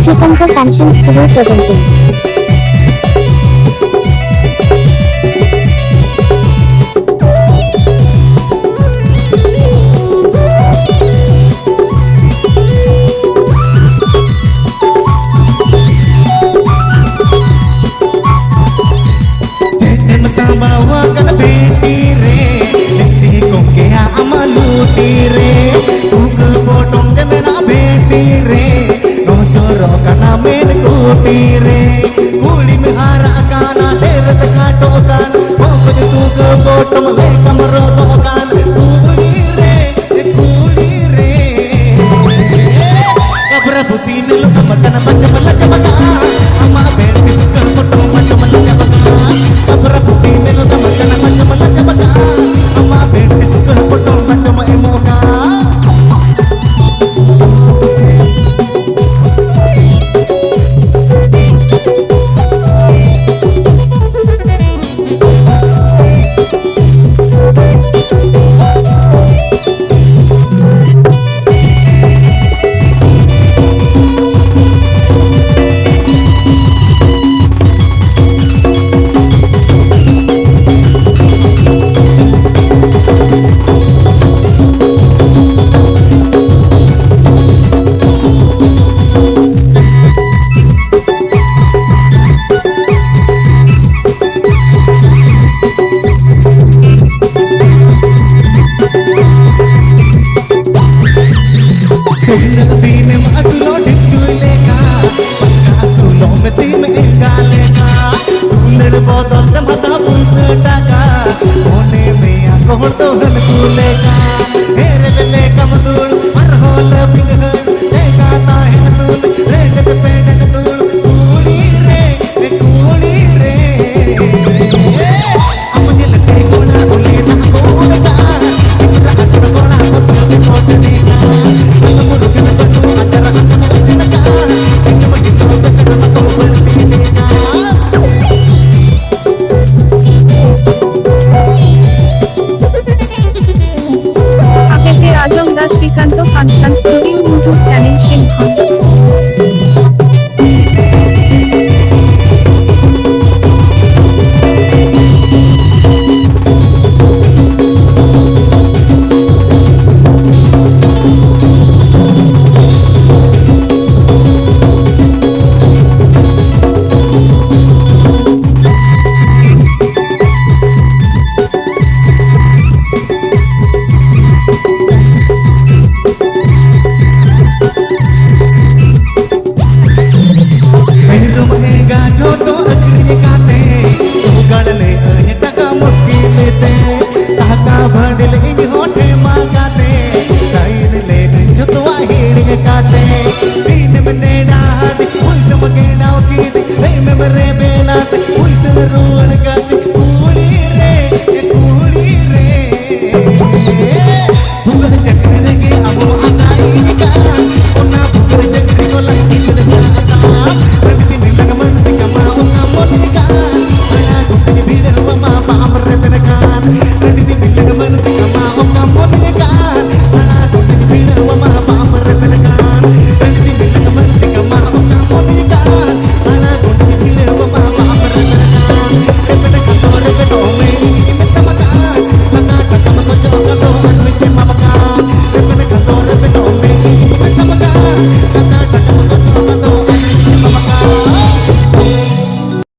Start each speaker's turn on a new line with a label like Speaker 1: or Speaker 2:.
Speaker 1: Srikanto Pension Studio presenting.
Speaker 2: bawakan beti re Nisi ko kaya amaluti re Tu ke potong jamena beti re No choro kana men kuti re Kuli me hara kana deret kato kan Pokoj tu ke potong le kamro kan Kuli re Kabra pusin lu kamakan macam lajabaka Ama beti ke potong macam lajabaka Kabra pusin lu kamakan macam lajabaka Ama beti ke potong macam emoka
Speaker 3: Srikanto Function Studio YouTube channel Shinhan.